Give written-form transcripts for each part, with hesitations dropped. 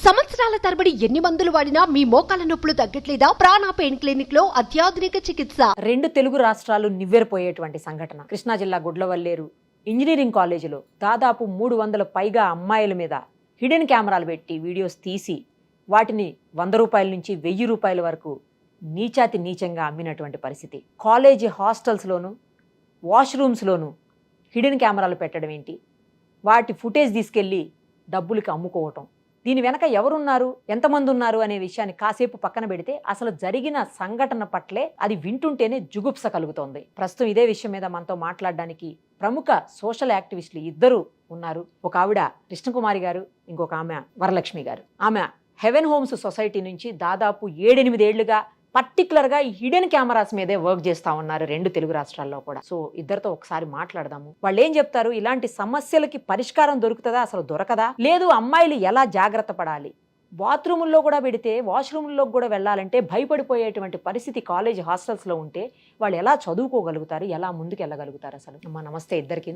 సంవత్సరాల తరబడి ఎన్ని మందులు వాడినా మీ మోకాల నొప్పులు తగ్గట్లేదా? ప్రాణ పెయిన్ క్లినిక్ లో అత్యాధునిక చికిత్స. రెండు తెలుగు రాష్ట్రాలు నివ్వెరపోయేటువంటి సంఘటన. కృష్ణా జిల్లా గుడ్లవల్లేరు ఇంజనీరింగ్ కాలేజీలో దాదాపు 300 పైగా అమ్మాయిల మీద హిడెన్ కెమెరాలు పెట్టి వీడియోస్ తీసి వాటిని 100 రూపాయల నుంచి 1000 రూపాయల వరకు నీచాతి నీచంగా అమ్మినటువంటి పరిస్థితి. కాలేజీ హాస్టల్స్లోను వాష్రూమ్స్లోను హిడెన్ కెమెరాలు పెట్టడం ఏంటి, వాటి ఫుటేజ్ తీసుకెళ్ళి డబ్బులకి అమ్ముకోవటం. దీని వెనక ఎవరున్నారు, ఎంతమంది ఉన్నారు అనే విషయాన్ని కాసేపు పక్కన పెడితే అసలు జరిగిన సంఘటన పట్లే అది వింటుంటేనే జుగుప్స కలుగుతోంది. ప్రస్తుతం ఇదే విషయం మీద మనతో మాట్లాడడానికి ప్రముఖ సోషల్ యాక్టివిస్టులు ఇద్దరు ఉన్నారు. ఒక ఆవిడ కృష్ణకుమారి గారు, ఇంకొక ఆమె వరలక్ష్మి గారు. ఆమె హెవెన్ హోమ్స్ సొసైటీ నుంచి దాదాపు 7-8 ఏళ్లుగా పర్టికులర్గా ఈ హిడెన్ కెమెరాస్ మీదే వర్క్ చేస్తా ఉన్నారు రెండు తెలుగు రాష్ట్రాల్లో కూడా. సో ఇద్దరితో ఒకసారి మాట్లాడదాము. వాళ్ళు ఏం చెప్తారు, ఇలాంటి సమస్యలకి పరిష్కారం దొరుకుతుందా, అసలు దొరకదా, లేదు అమ్మాయిలు ఎలా జాగ్రత్త పడాలి, బాత్రూముల్లో కూడా పెడితే వాష్రూమ్లోకి కూడా వెళ్ళాలంటే భయపడిపోయేటువంటి పరిస్థితి కాలేజ్ హాస్టల్స్లో ఉంటే వాళ్ళు ఎలా చదువుకోగలుగుతారు, ఎలా ముందుకు వెళ్ళగలుగుతారు అసలు. అమ్మా నమస్తే ఇద్దరికి.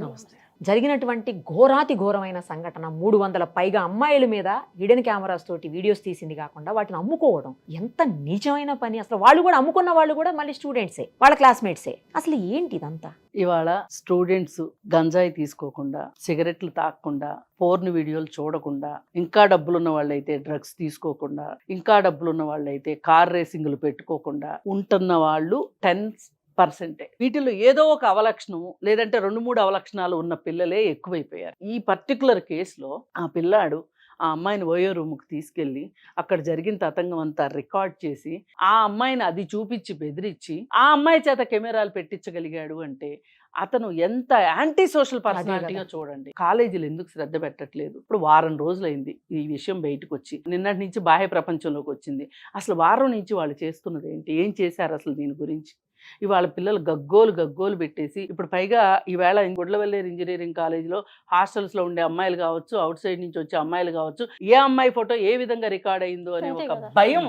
జరిగినటువంటి ఘోరాతి ఘోరమైన సంఘటన, 300 పైగా అమ్మాయిల మీద హిడెన్ కెమెరాస్ తోటి వీడియోస్ తీసింది కాకుండా వాటిని అమ్ముకోవడం ఎంత నీచమైన పని. అసలు వాళ్ళు కూడా అమ్ముకున్న వాళ్ళు కూడా మళ్ళీ స్టూడెంట్సే, వాళ్ళ క్లాస్మేట్సే. అసలు ఏంటి ఇదంతా? ఇవాళ స్టూడెంట్స్ గంజాయి తీసుకోకుండా, సిగరెట్లు తాగకుండా, పోర్న్ వీడియోలు చూడకుండా, ఇంకా డబ్బులున్న వాళ్ళైతే డ్రగ్స్ తీసుకోకుండా, ఇంకా డబ్బులున్న వాళ్ళైతే కార్ రేసింగ్లు పెట్టుకోకుండా ఉంటున్న వాళ్ళు 10%. వీటిలో ఏదో ఒక అవలక్షణం లేదంటే 2-3 అవలక్షణాలు ఉన్న పిల్లలే ఎక్కువైపోయారు. ఈ పర్టికులర్ కేసులో ఆ పిల్లాడు ఆ అమ్మాయిని ఓయో రూమ్కి తీసుకెళ్ళి అక్కడ జరిగిన తతంగం అంతా రికార్డ్ చేసి ఆ అమ్మాయిని అది చూపించి బెదిరించి ఆ అమ్మాయి చేత కెమెరాలు పెట్టించగలిగాడు అంటే అతను ఎంత యాంటీ సోషల్ పర్సనాలిటీగా చూడండి. కాలేజీలు ఎందుకు శ్రద్ధ పెట్టట్లేదు? ఇప్పుడు వారం రోజులైంది ఈ విషయం బయటకు వచ్చి, నిన్నటి నుంచి బాహ్య ప్రపంచంలోకి వచ్చింది. అసలు వారం నుంచి వాళ్ళు చేస్తున్నది ఏంటి, ఏం చేశారు అసలు దీని గురించి? ఇవాళ పిల్లలు గగ్గోలు పెట్టేసి, ఇప్పుడు పైగా ఈవేళ గుడ్లవల్లేరు ఇంజనీరింగ్ కాలేజీలో హాస్టల్స్లో ఉండే అమ్మాయిలు కావచ్చు, అవుట్ సైడ్ నుంచి వచ్చే అమ్మాయిలు కావచ్చు, ఏ అమ్మాయి ఫోటో ఏ విధంగా రికార్డ్ అయిందో అనే ఒక భయం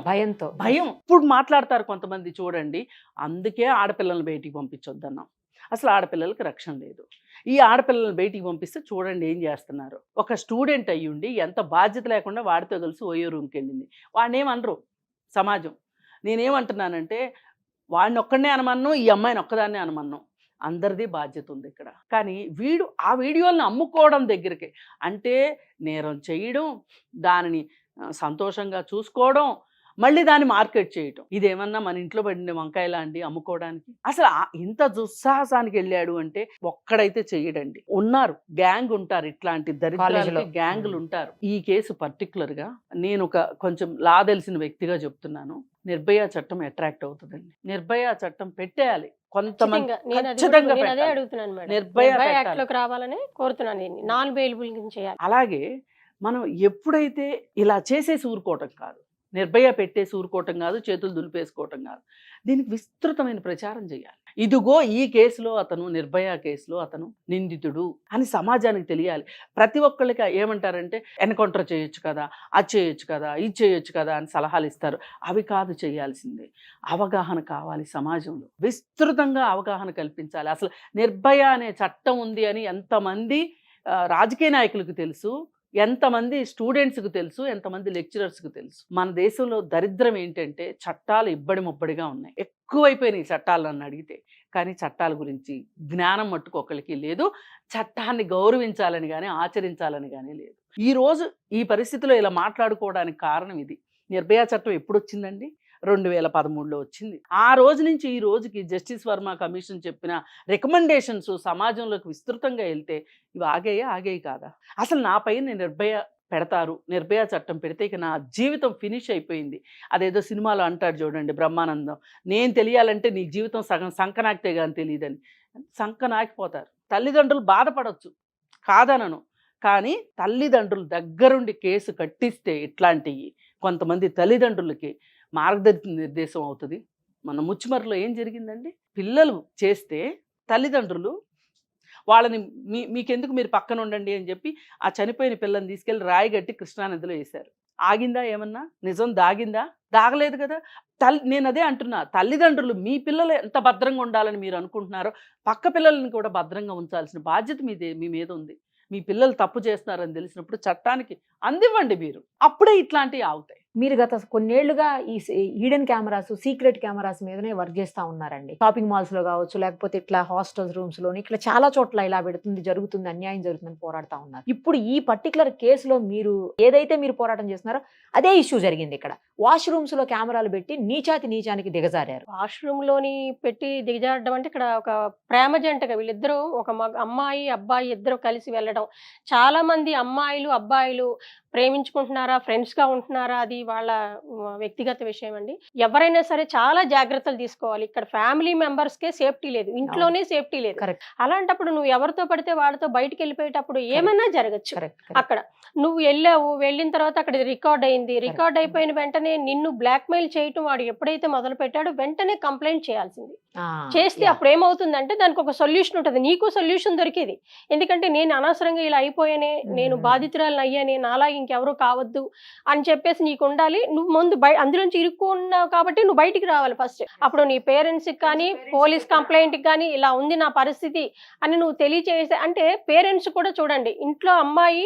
ఇప్పుడు మాట్లాడతారు కొంతమంది. చూడండి, అందుకే ఆడపిల్లల్ని బయటికి పంపించొద్దన్నాం. అసలు ఆడపిల్లలకి రక్షణ లేదు. ఈ ఆడపిల్లల్ని బయటికి పంపిస్తే చూడండి ఏం చేస్తున్నారు. ఒక స్టూడెంట్ అయ్యుండి ఎంత బాధ్యత లేకుండా వాడితో కలిసి ఓయో రూమ్కి వెళ్ళింది. వాడిని ఏమనరు సమాజం. నేనేమంటున్నానంటే వాడిని ఒక్కడనే అనమన్ను, ఈ అమ్మాయిని ఒక్కదాన్నే అనమన్ను, అందరిది బాధ్యత ఉంది ఇక్కడ. కానీ వీడు ఆ వీడియోలను అమ్ముకోవడం దగ్గరికి, అంటే నేరం చేయడం, దానిని సంతోషంగా చూసుకోవడం, మళ్ళీ దాన్ని మార్కెట్ చేయటం, ఇదేమన్నా మన ఇంట్లో పడిన వంకాయలా అండి అమ్ముకోవడానికి? అసలు ఇంత దుస్సాహసానికి వెళ్ళాడు అంటే ఒక్కడైతే చెయ్యడండి. ఉన్నారు, గ్యాంగ్ ఉంటారు, ఇట్లాంటి దరిద్రాలకి గ్యాంగులు ఉంటారు. ఈ కేసు పర్టికులర్గా నేను కొంచెం లా తెలిసిన వ్యక్తిగా చెప్తున్నాను. నిర్భయ చట్టం అట్రాక్ట్ అవుతుందండి. నిర్భయ చట్టం పెట్టేయాలి. కొంతమంది అలాగే మనం ఎప్పుడైతే ఇలా చేసేసి ఊరుకోవటం కాదు, నిర్భయ పెట్టేసి ఊరుకోవటం కాదు, చేతులు దులిపేసుకోవటం కాదు, దీనికి విస్తృతమైన ప్రచారం చేయాలి. ఇదిగో ఈ కేసులో అతను, నిర్భయ కేసులో అతను నిందితుడు అని సమాజానికి తెలియాలి. ప్రతి ఒక్కళ్ళకి ఏమంటారంటే ఎన్కౌంటర్ చేయొచ్చు కదా, అది చేయొచ్చు కదా, ఇది చేయొచ్చు కదా అని సలహాలు ఇస్తారు. అవి కాదు చేయాల్సిందే. అవగాహన కావాలి, సమాజంలో విస్తృతంగా అవగాహన కల్పించాలి. అసలు నిర్భయ అనే చట్టం ఉంది అని ఎంతమంది రాజకీయ నాయకులకు తెలుసు, ఎంతమంది స్టూడెంట్స్కి తెలుసు, ఎంతమంది లెక్చరర్స్కి తెలుసు. మన దేశంలో దరిద్రం ఏంటంటే చట్టాలు ఇబ్బడి ముబ్బడిగా ఉన్నాయి, ఎక్కువైపోయినాయి చట్టాలు నన్ను అడిగితే. కానీ చట్టాల గురించి జ్ఞానం మట్టుకు ఒకరికి లేదు, చట్టాన్ని గౌరవించాలని కానీ ఆచరించాలని కానీ లేదు. ఈరోజు ఈ పరిస్థితిలో ఇలా మాట్లాడుకోవడానికి కారణం ఇది. నిర్భయ చట్టం ఎప్పుడు వచ్చిందండి? 2013లో వచ్చింది. ఆ రోజు నుంచి ఈ రోజుకి జస్టిస్ వర్మ కమిషన్ చెప్పిన రికమెండేషన్స్ సమాజంలోకి విస్తృతంగా వెళ్తే ఇవి ఆగాయి కాదా? అసలు నా పైన నిర్భయ పెడతారు, నిర్భయ చట్టం పెడితే ఇక నా జీవితం ఫినిష్ అయిపోయింది. అదేదో సినిమాలో అంటాడు చూడండి బ్రహ్మానందం, నేను తెలియాలంటే నీ జీవితం సగం సంకనాకితే కానీ తెలియదని. సంకనాకిపోతారు. తల్లిదండ్రులు బాధపడవచ్చు, కాదనను, కానీ తల్లిదండ్రులు దగ్గరుండి కేసు కట్టిస్తే ఇట్లాంటివి కొంతమంది తల్లిదండ్రులకి మార్గనిర్దేశం అవుతుంది. మన ముచ్చిమర్రిలో ఏం జరిగిందండి? పిల్లలు చేస్తే తల్లిదండ్రులు వాళ్ళని మీకెందుకు, మీరు పక్కన ఉండండి అని చెప్పి ఆ చనిపోయిన పిల్లని తీసుకెళ్ళి రాయిగట్టి కృష్ణానదిలో వేశారు. ఆగిందా ఏమన్నా? నిజం దాగిందా? దాగలేదు కదా. నేను అదే అంటున్నా, తల్లిదండ్రులు మీ పిల్లలు ఎంత భద్రంగా ఉండాలని మీరు అనుకుంటున్నారో పక్క పిల్లల్ని కూడా భద్రంగా ఉంచాల్సిన బాధ్యత మీ మీద ఉంది. మీ పిల్లలు తప్పు చేస్తున్నారని తెలిసినప్పుడు చట్టానికి అందివ్వండి మీరు, అప్పుడే ఇట్లాంటివి ఆగుతాయి. మీరు గత కొన్నేళ్లుగా ఈ హిడెన్ కెమెరాస్, సీక్రెట్ కెమెరాస్ మీదనే వర్క్ చేస్తా ఉన్నారండి. షాపింగ్ మాల్స్ లో కావచ్చు, లేకపోతే ఇట్లా హాస్టల్స్ రూమ్స్ లోని ఇట్లా చాలా చోట్ల ఇలా జరుగుతుంది, అన్యాయం జరుగుతుందని పోరాడుతా ఉన్నారు. ఇప్పుడు ఈ పర్టికులర్ కేసులో మీరు ఏదైతే మీరు పోరాటం చేస్తున్నారో అదే ఇష్యూ జరిగింది. ఇక్కడ వాష్రూమ్స్ లో కెమెరాలు పెట్టి నీచానికి దిగజారారు. వాష్రూమ్ లోని పెట్టి దిగజారడం అంటే ఇక్కడ ఒక ప్రేమ జంటగా వీళ్ళిద్దరూ ఒక అమ్మాయి అబ్బాయి ఇద్దరు కలిసి వెళ్ళడం. చాలా మంది అమ్మాయిలు అబ్బాయిలు ప్రేమించుకుంటున్నారా, ఫ్రెండ్స్ గా ఉంటున్నారా, అది వాళ్ళ వ్యక్తిగత విషయం అండి. ఎవరైనా సరే చాలా జాగ్రత్తలు తీసుకోవాలి. ఇక్కడ ఫ్యామిలీ మెంబర్స్ కే సేఫ్టీ లేదు, ఇంట్లోనే సేఫ్టీ లేదు. అలాంటప్పుడు నువ్వు ఎవరితో పడితే వాళ్ళతో బయటకు వెళ్ళిపోయేటప్పుడు ఏమన్నా జరగచ్చు. అక్కడ నువ్వు వెళ్ళిన తర్వాత అక్కడ రికార్డ్ అయింది, రికార్డ్ అయిపోయిన వెంటనే నిన్ను బ్లాక్ మెయిల్ చేయటం వాడు ఎప్పుడైతే మొదలు పెట్టాడో వెంటనే కంప్లైంట్ చేయాల్సింది. చేస్తే అప్పుడు ఏమవుతుందంటే దానికి ఒక సొల్యూషన్ ఉంటుంది, నీకు సొల్యూషన్ దొరికేది. ఎందుకంటే నేను అనవసరంగా ఇలా అయిపోయానే, నేను బాధితురాలను అయ్యానే, నాలా ఇంకెవరు కావద్దు అని చెప్పేసి నీకు ఉండాలి. నువ్వు ముందు అందులోంచి ఇరుక్కున్నావు కాబట్టి నువ్వు బయటికి రావాలి ఫస్ట్. అప్పుడు నీ పేరెంట్స్కి కానీ పోలీస్ కంప్లైంట్కి కానీ ఇలా ఉంది నా పరిస్థితి అని నువ్వు తెలియచేసే, అంటే పేరెంట్స్ కూడా చూడండి, ఇంట్లో అమ్మాయి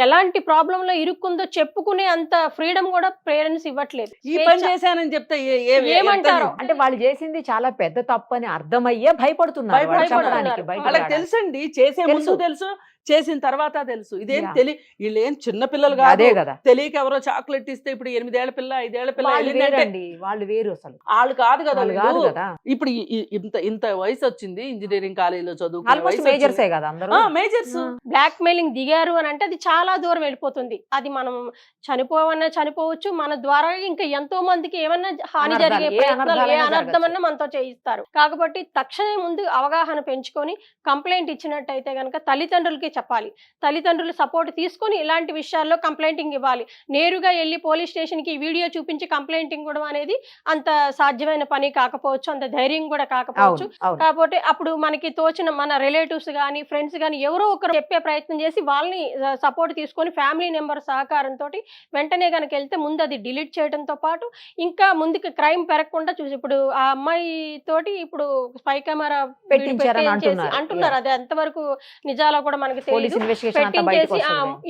ఎలాంటి ప్రాబ్లం లో ఇరుక్కుందో చెప్పుకునే అంత ఫ్రీడమ్ కూడా పేరెంట్స్ ఇవ్వట్లేదు. ఈ పని చేశానని చెప్తే ఏమంటారు అంటే వాళ్ళు చేసింది చాలా పెద్ద తప్పని అర్థమయ్యే భయపడుతున్నారు. వాళ్ళకి తెలుసండి, చేసే ముందు తెలుసు, చేసిన తర్వాత తెలుసు. ఇదేం వీళ్ళు ఏం చిన్న పిల్లలు కాదే కదా, తెలియక ఎవరో చాక్లెట్ ఇస్తే ఇప్పుడు 8 ఏళ్ల పిల్ల 5 ఏళ్ల పిల్ల వాళ్ళు వేరు, అసలు వాళ్ళు కాదు కదా. ఇప్పుడు ఇంత వయసు వచ్చింది, ఇంజనీరింగ్ కాలేజీలో చదువు మేజర్స్ బ్లాక్ మెయిలింగ్ దిగారు అని అంటే అది చాలా దూరం వెళ్ళిపోతుంది. అది మనం చనిపోవచ్చు, మన ద్వారా ఇంకా ఎంతో మందికి ఏమన్నా హాని జరిగే ప్రయత్నాలు, ఏ అనర్థమన్నా మనతో చేయిస్తారు. కాబట్టి తక్షణమే ముందు అవగాహన పెంచుకొని కంప్లైంట్ ఇచ్చినట్టయితే గనక తల్లిదండ్రులకి చెప్పాలి. తల్లిదండ్రులు సపోర్ట్ తీసుకొని ఇలాంటి విషయాల్లో కంప్లైంటింగ్ ఇవ్వాలి. నేరుగా వెళ్ళి పోలీస్ స్టేషన్ కి వీడియో చూపించి కంప్లైంటింగ్ కూడా అనేది అంత సాధ్యమైన పని కాకపోవచ్చు, అంత ధైర్యం కూడా కాకపోవచ్చు. కాకపోతే అప్పుడు మనకి తోచిన మన రిలేటివ్స్ గానీ ఫ్రెండ్స్ గానీ ఎవరో ఒకరు చెప్పే ప్రయత్నం చేసి వాళ్ళని సపోర్ట్ తీసుకొని ఫ్యామిలీ మెంబర్ సహకారంతో వెంటనే కనుక వెళ్తే ముందు అది డిలీట్ చేయడంతో పాటు ఇంకా ముందుకు క్రైమ్ పెరగకుండా చూసి, ఇప్పుడు ఆ అమ్మాయి తోటి ఇప్పుడు స్పై కెమెరా అంటున్నారు, అది ఎంతవరకు నిజాలో కూడా మనకి పెట్టించేసి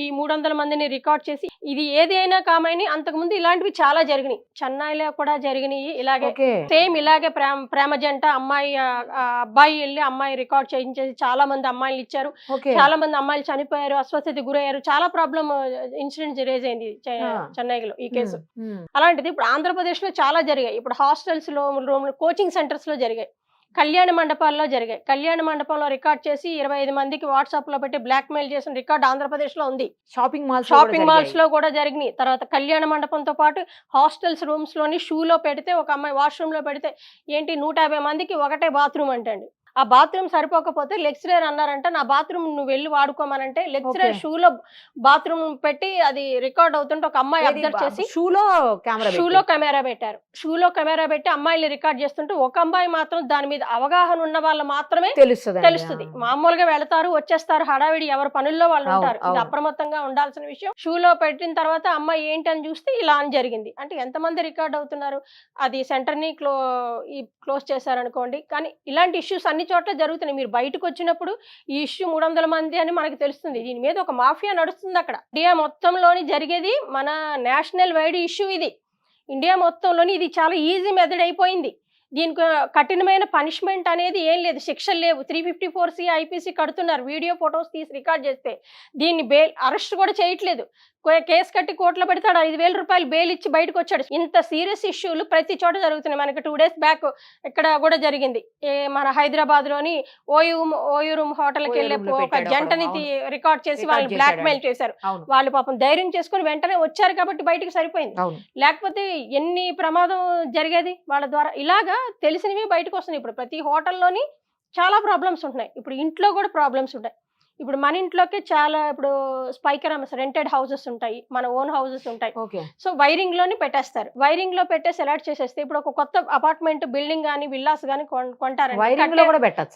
ఈ 300 మందిని రికార్డ్ చేసి, ఇది ఏదైనా కామైనా అంతకు ముందు ఇలాంటివి చాలా జరిగినాయి. చెన్నైలో కూడా జరిగినాయి ఇలాగే, సేమ్ ఇలాగే ప్రేమ జంట అబ్బాయి వెళ్ళి అమ్మాయి రికార్డ్ చేయించేసి చాలా మంది అమ్మాయిలు ఇచ్చారు, చాలా మంది అమ్మాయిలు చనిపోయారు, అస్వస్థతకి గురయ్యారు, చాలా ప్రాబ్లం ఇన్సిడెంట్ రేజ్ అయింది చెన్నైలో ఈ కేసు. అలాంటిది ఇప్పుడు ఆంధ్రప్రదేశ్ లో చాలా జరిగాయి. ఇప్పుడు హాస్టల్స్ లో, కోచింగ్ సెంటర్స్ లో జరిగాయి, కళ్యాణ మండపాల్లో జరిగాయి. కళ్యాణ మండపంలో రికార్డ్ చేసి 25 మందికి వాట్సాప్ లో పెట్టి బ్లాక్ మెయిల్ చేసిన రికార్డ్ ఆంధ్రప్రదేశ్ లో ఉంది. షాపింగ్ మాల్స్ లో కూడా జరిగినాయి. తర్వాత కళ్యాణ మండపంతో పాటు హాస్టల్స్ రూమ్స్ లోని షూలో పెడితే, ఒక అమ్మాయి వాష్రూమ్ లో పెడితే ఏంటి 150 మందికి ఒకటే బాత్రూమ్ అంటండి. ఆ బాత్రూమ్ సరిపోకపోతే లెక్చరర్ అన్నారంట, నా బాత్రూమ్ నువ్వు వెళ్ళి వాడుకోమనంటే లెక్చరర్ షూలో బాత్రూమ్ పెట్టి అది రికార్డ్ అవుతుంటే ఒక అమ్మాయి అబ్జర్వ్ చేసి షూలో కెమెరా పెట్టారు. షూలో కెమెరా పెట్టి అమ్మాయిని రికార్డ్ చేస్తుంటే ఒక అమ్మాయి మాత్రం దాని మీద అవగాహన ఉన్న వాళ్ళు మాత్రమే తెలుస్తుంది. మామూలుగా వెళతారు వచ్చేస్తారు, హడావిడి ఎవరి పనుల్లో వాళ్ళు ఉంటారు. ఇది అప్రమత్తంగా ఉండాల్సిన విషయం. షూలో పెట్టిన తర్వాత అమ్మాయి ఏంటని చూస్తే ఇలా అని జరిగింది. అంటే ఎంతమంది రికార్డ్ అవుతున్నారు, అది సెంటర్ ని క్లోజ్ చేశారనుకోండి. కానీ ఇలాంటి ఇష్యూస్ అన్ని చోట్ల జరుగుతున్నాయి. మీరు బయటకు వచ్చినప్పుడు ఈ ఇష్యూ 300 మంది అని మనకు తెలుస్తుంది. దీని మీద ఒక మాఫియా నడుస్తుంది అక్కడ. ఇండియా మొత్తంలోని జరిగేది మన నేషనల్ వైడ్ ఇష్యూ. ఇది ఇండియా మొత్తంలోని ఇది చాలా ఈజీ మెథడ్ అయిపోయింది. దీనికి కఠినమైన పనిష్మెంట్ అనేది ఏం లేదు, శిక్షలు లేవు. 354C IPC కడుతున్నారు, వీడియో ఫొటోస్ తీసి రికార్డ్ చేస్తే. దీన్ని అరెస్ట్ కూడా చేయట్లేదు. కేసు కట్టి కోర్టులో పెడతాడు, 5,000 రూపాయలు బెయిల్ ఇచ్చి బయటకు వచ్చాడు. ఇంత సీరియస్ ఇష్యూలు ప్రతి చోట జరుగుతున్నాయి. మనకి 2 days బ్యాక్ ఇక్కడ కూడా జరిగింది. మన హైదరాబాద్ లోని ఓయూ రూమ్ హోటల్ కి వెళ్ళే ఒక జంటని రికార్డ్ చేసి వాళ్ళని బ్లాక్ మెయిల్ చేశారు. వాళ్ళు పాపం ధైర్యం చేసుకుని వెంటనే వచ్చారు కాబట్టి బయటకు సరిపోయింది. లేకపోతే ఎన్ని ప్రమాదం జరిగేది వాళ్ళ ద్వారా. ఇలాగా తెలిసినవి బయటకు వస్తున్నాయి. ఇప్పుడు ప్రతి హోటల్లోని చాలా ప్రాబ్లమ్స్ ఉంటున్నాయి. ఇప్పుడు ఇంట్లో కూడా ప్రాబ్లమ్స్ ఉంటాయి. ఇప్పుడు మన ఇంట్లోకి చాలా ఇప్పుడు స్పైకరమ్స్ రెంటెడ్ హౌసెస్ ఉంటాయి, మన ఓన్ హౌసెస్ ఉంటాయి. సో వైరింగ్ లోని పెట్టేస్తారు. వైరింగ్ లో పెట్టేసి అలర్ట్ చేసేస్తే ఇప్పుడు ఒక కొత్త అపార్ట్మెంట్ బిల్డింగ్ గానీ విల్లాస్ గానీ కొంటారండి,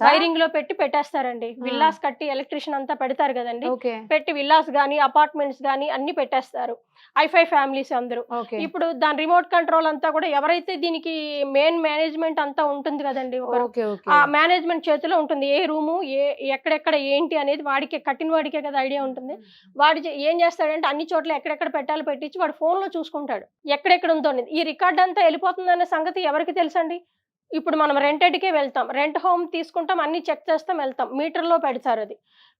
వైరింగ్ లో పెట్టి పెట్టేస్తారండి. విల్లాస్ కట్టి ఎలక్ట్రిషియన్ అంతా పెడతారు కదండి, పెట్టి విల్లాస్ గానీ అపార్ట్మెంట్స్ గానీ అన్ని పెట్టేస్తారు. I5 ఫ్యామిలీస్ అందరూ. ఇప్పుడు దాని రిమోట్ కంట్రోల్ అంతా కూడా ఎవరైతే దీనికి మెయిన్ మేనేజ్మెంట్ అంతా ఉంటుంది కదండి, ఆ మేనేజ్మెంట్ చేతిలో ఉంటుంది. ఏ రూము ఎక్కడెక్కడ ఏంటి అనేది వాడికే కట్టిన వాడికే కదా ఐడియా ఉంటుంది. వాడు ఏం చేస్తాడంటే అన్ని చోట్ల ఎక్కడెక్కడ పెట్టాలో పెట్టించి వాడు ఫోన్లో చూసుకుంటాడు ఎక్కడెక్కడ ఉందో అనేది. ఈ రికార్డ్ అంతా వెళ్ళిపోతుందనే సంగతి ఎవరికి తెలుసండి? ఇప్పుడు మనం రెంటెడ్కే వెళ్తాం, రెంట్ హోమ్ తీసుకుంటాం, అన్ని చెక్ చేస్తాం, వెళ్తాం, మీటర్లో పెడతారు. అది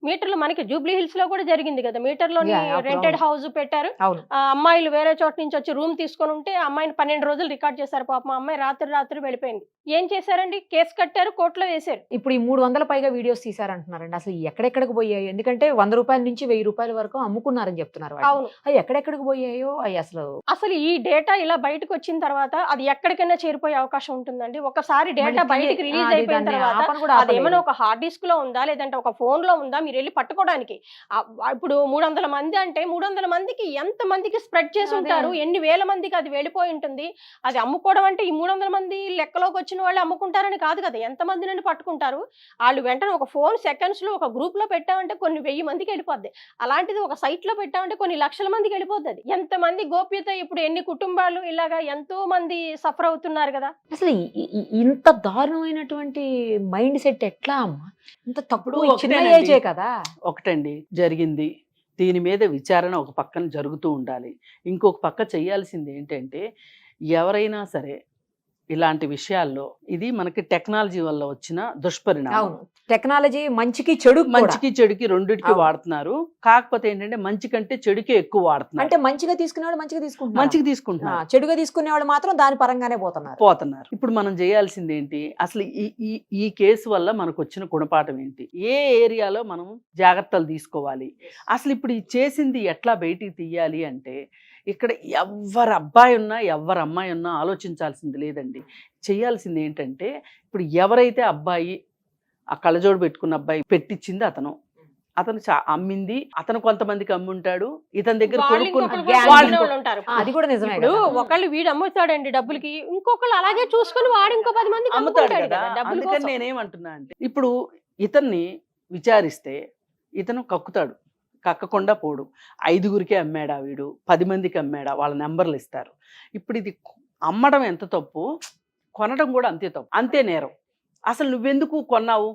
మీటర్లో మనకి జూబ్లీ హిల్స్ లో కూడా జరిగింది కదా, మీటర్లోని రెంటెడ్ హౌస్ పెట్టారు. అమ్మాయిలు వేరే చోట నుంచి వచ్చి రూమ్ తీసుకొని ఉంటే అమ్మాయిని 12 రోజులు రికార్డ్ చేశారు. పాపం అమ్మాయి రాత్రి వెళ్ళిపోయింది. ఏం చేశారండి? కేసు కట్టారు, కోర్టులో వేశారు. ఇప్పుడు ఈ 300 పైగా వీడియోస్ తీసారంటున్నారండి. అసలు ఎక్కడెక్కడికి పోయాయి? ఎందుకంటే 100 రూపాయల నుంచి 1000 రూపాయల వరకు అమ్ముకున్నారని చెప్తున్నారు. అవును, అవి ఎక్కడెక్కడికి పోయాయో అవి అసలు ఈ డేటా ఇలా బయటకు వచ్చిన తర్వాత అది ఎక్కడికైనా చేరిపోయే అవకాశం ఉంటుందండి. ఒకసారి డేటా బయటకు రిలీజ్ అయిపోయిన తర్వాత అదేమైనా ఒక హార్డ్ డిస్క్ లో ఉందా లేదంటే ఒక ఫోన్ లో ఉందా మీరు వెళ్ళి పట్టుకోవడానికి? ఇప్పుడు 300 మంది అంటే 300 మందికి ఎంత మందికి స్ప్రెడ్ చేసి ఉంటారు, ఎన్ని వేల మందికి అది వెళ్ళిపోయి ఉంటుంది. అది అమ్ముకోవడం అంటే ఈ 300 మంది లెక్కలోకి వచ్చిన వాళ్ళు అమ్ముకుంటారని కాదు కదా, ఎంత మంది నుండి పట్టుకుంటారు వాళ్ళు. వెంటనే ఒక ఫోన్ సెకండ్స్ లో ఒక గ్రూప్ లో పెట్టామంటే కొన్ని 1000 మందికి వెళ్ళిపోద్ది. అలాంటిది ఒక సైట్ లో పెట్టామంటే కొన్ని లక్షల మందికి వెళ్ళిపోద్ది. ఎంత మంది గోప్యత, ఇప్పుడు ఎన్ని కుటుంబాలు ఇలాగా ఎంతో మంది సఫర్ అవుతున్నారు కదా. అసలు ఇంత దారుణమైనటువంటి మైండ్ సెట్ ఎట్లా అమ్మా? ఇంత తప్పుడు చిన్న ఏజే కదా. ఒకటండి జరిగింది, దీని మీద విచారణ ఒక పక్కన జరుగుతూ ఉండాలి. ఇంకొక పక్క చేయాల్సింది ఏంటంటే ఎవరైనా సరే ఇలాంటి విషయాల్లో ఇది మనకి టెక్నాలజీ వల్ల వచ్చిన దుష్పరిణామం. అవును, టెక్నాలజీ మంచికి చెడుకి రెండిటికి వాడుతున్నారు. కాకపోతే ఏంటంటే మంచి కంటే చెడుకే ఎక్కువ వాడుతున్నారు. అంటే మంచిగా తీసుకునేవాడు మంచిగా తీసుకుంటున్నారు, చెడుగా తీసుకునేవాడు మాత్రం దాని పరంగానే పోతున్నారు. ఇప్పుడు మనం చేయాల్సింది ఏంటి? అసలు ఈ కేసు వల్ల మనకు వచ్చిన గుణపాఠం ఏంటి? ఏ ఏరియాలో మనం జాగ్రత్తలు తీసుకోవాలి? అసలు ఇప్పుడు ఈ చేసింది ఎట్లా బయటికి తీయాలి అంటే ఇక్కడ ఎవరు అబ్బాయి ఉన్నా ఎవరు అమ్మాయి ఉన్నా ఆలోచించాల్సింది లేదండి. చేయాల్సింది ఏంటంటే ఇప్పుడు ఎవరైతే అబ్బాయి ఆ కళ్ళజోడు పెట్టుకున్న అబ్బాయి పెట్టించింది అతను అమ్మింది అతను కొంతమందికి అమ్ముంటాడు, ఇతని దగ్గర అది కూడా నిజమే. ఒకళ్ళు వీడు అమ్ముతాడండి డబ్బులకి, ఇంకొకళ్ళు అలాగే చూసుకుని వాడు ఇంకో 10 మందికి అమ్ముతాడు కదా. అందుకని నేనేమంటున్నా అంటే ఇప్పుడు ఇతన్ని విచారిస్తే ఇతను కక్కుతాడు, కక్కకుండా పోడు. 5గురికే అమ్మాడా వీడు, 10 మందికి అమ్మాడా, వాళ్ళ నెంబర్లు ఇస్తారు. ఇప్పుడు ఇది అమ్మడం ఎంత తప్పు, కొనడం కూడా అంతే తప్పు, అంతే నేరం. అసలు నువ్వెందుకు కొన్నావు?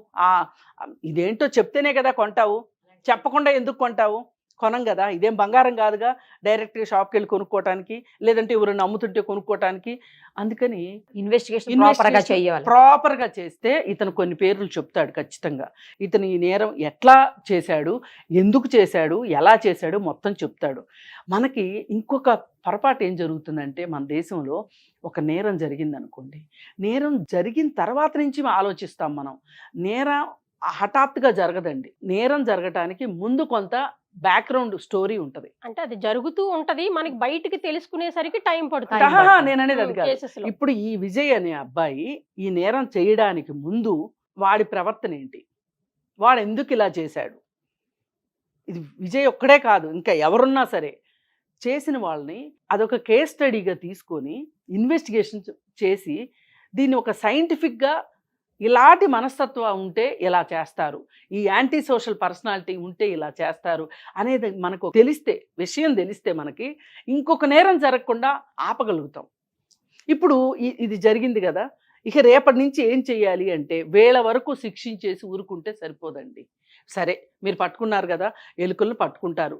ఇదేంటో చెప్తేనే కదా కొంటావు, చెప్పకుండా ఎందుకు కొంటావు? కొనం కదా, ఇదేం బంగారం కాదుగా డైరెక్ట్గా షాప్కి వెళ్ళి కొనుక్కోవటానికి, లేదంటే ఎవరైనా అమ్ముతుంటే కొనుక్కోవటానికి. అందుకని ఇన్వెస్టిగేషన్ ప్రాపర్గా చేస్తే ఇతను కొన్ని పేర్లు చెప్తాడు ఖచ్చితంగా. ఇతను ఈ నేరం ఎట్లా చేశాడు, ఎందుకు చేశాడు, ఎలా చేశాడు మొత్తం చెప్తాడు. మనకి ఇంకొక పొరపాటు ఏం జరుగుతుందంటే మన దేశంలో ఒక నేరం జరిగింది అనుకోండి, నేరం జరిగిన తర్వాత నుంచి ఆలోచిస్తాం మనం. నేరం హఠాత్తుగా జరగదండి. నేరం జరగటానికి ముందు కొంత బ్యాక్గ్రౌండ్ స్టోరీ ఉంటది. అంటే అది జరుగుతూ ఉంటది, మనకి బయటికి తెలుసుకునేసరికి టైం పడుతుంది. నేను అనేది అది కాదు. ఇప్పుడు ఈ విజయ్ అనే అబ్బాయి ఈ నేరం చేయడానికి ముందు వాడి ప్రవర్తన ఏంటి, వాడు ఎందుకు ఇలా చేశాడు? ఇది విజయ్ ఒక్కడే కాదు, ఇంకా ఎవరున్నా సరే చేసిన వాళ్ళని అదొక కేస్ స్టడీగా తీసుకొని ఇన్వెస్టిగేషన్ చేసి దీన్ని ఒక సైంటిఫిక్గా ఇలాంటి మనస్తత్వం ఉంటే ఇలా చేస్తారు, ఈ యాంటీ సోషల్ పర్సనాలిటీ ఉంటే ఇలా చేస్తారు అనేది మనకు విషయం తెలిస్తే మనకి ఇంకొక నేరం జరగకుండా ఆపగలుగుతాం. ఇప్పుడు ఇది జరిగింది కదా, ఇక రేపటి నుంచి ఏం చేయాలి అంటే వేళ వరకు శిక్షించేసి ఊరుకుంటే సరిపోదండి. సరే మీరు పట్టుకున్నారు కదా, ఎలుకలను పట్టుకుంటారు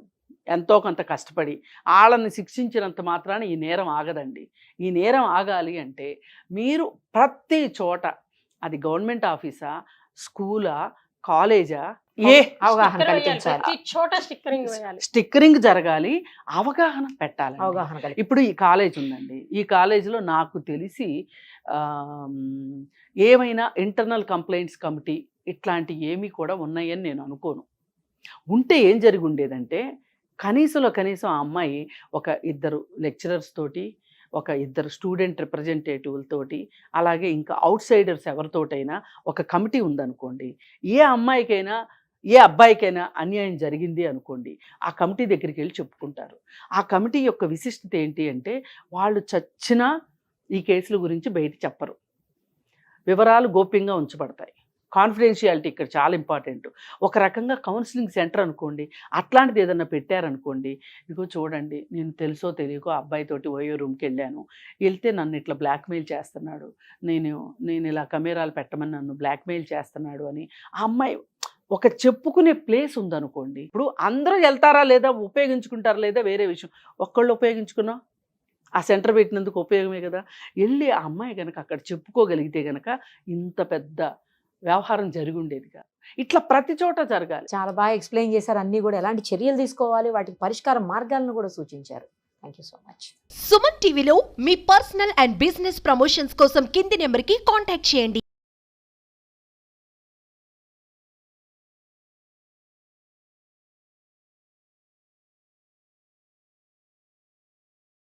ఎంతో కొంత కష్టపడి, వాళ్ళని శిక్షించినంత మాత్రాన ఈ నేరం ఆగదండి. ఈ నేరం ఆగాలి అంటే మీరు ప్రతి చోట, అది గవర్నమెంట్ ఆఫీసా, స్కూలా, కాలేజా, అవగాహన కల్పించాలి, స్టిక్కరింగ్ జరగాలి, అవగాహన పెట్టాలి. ఇప్పుడు ఈ కాలేజ్ ఉందండి, ఈ కాలేజీలో నాకు తెలిసి ఏమైనా ఇంటర్నల్ కంప్లైంట్స్ కమిటీ ఇట్లాంటి ఏమీ కూడా ఉన్నాయని నేను అనుకోను. ఉంటే ఏం జరిగి ఉండేదంటే కనీసం ఆ అమ్మాయి ఒక 2 లెక్చరర్స్ తోటి, ఒక 2 స్టూడెంట్ రిప్రజెంటేటివ్లతోటి, అలాగే ఇంకా అవుట్ సైడర్స్ ఎవరితోటైనా ఒక కమిటీ ఉందనుకోండి, ఏ అమ్మాయికైనా ఏ అబ్బాయికైనా అన్యాయం జరిగింది అనుకోండి, ఆ కమిటీ దగ్గరికి వెళ్ళి చెప్పుకుంటారు. ఆ కమిటీ యొక్క విశిష్టత ఏంటి అంటే వాళ్ళు చచ్చినా ఈ కేసుల గురించి బయట చెప్పరు, వివరాలు గోప్యంగా ఉంచబడతాయి. కాన్ఫిడెన్షియాలిటీ ఇక్కడ చాలా ఇంపార్టెంట్. ఒక రకంగా కౌన్సిలింగ్ సెంటర్ అనుకోండి, అట్లాంటిది ఏదన్నా పెట్టారనుకోండి, ఇదిగో చూడండి నేను తెలుసో తెలియకో అబ్బాయితోటి ఓయో రూమ్కి వెళ్ళాను, వెళ్తే నన్ను ఇట్లా బ్లాక్మెయిల్ చేస్తున్నాడు, నేను ఇలా కెమెరాలు పెట్టమని నన్ను బ్లాక్మెయిల్ చేస్తున్నాడు అని ఆ అమ్మాయి ఒక చెప్పుకునే ప్లేస్ ఉందనుకోండి, ఇప్పుడు అందరూ వెళ్తారా లేదా, ఉపయోగించుకుంటారా లేదా వేరే విషయం. ఒక్కళ్ళు ఉపయోగించుకున్నా ఆ సెంటర్ పెట్టినందుకు ఉపయోగమే కదా. వెళ్ళి ఆ అమ్మాయి కనుక అక్కడ చెప్పుకోగలిగితే కనుక ఇంత పెద్ద వ్యవహారం జరిగి ఉండేది కాదు. ఇట్లా ప్రతి చోట జరగాలి. చాలా బాగా ఎక్స్ప్లెయిన్ చేశారు, అన్ని కూడా ఎలాంటి చర్యలు తీసుకోవాలి, వాటికి పరిష్కార మార్గాలను కూడా సూచించారు. Thank you so much. Suman టీవీలో మీ పర్సనల్ అండ్ బిజినెస్ ప్రమోషన్స్ కోసం కింది నెంబర్కి కాంటాక్ట్ చేయండి.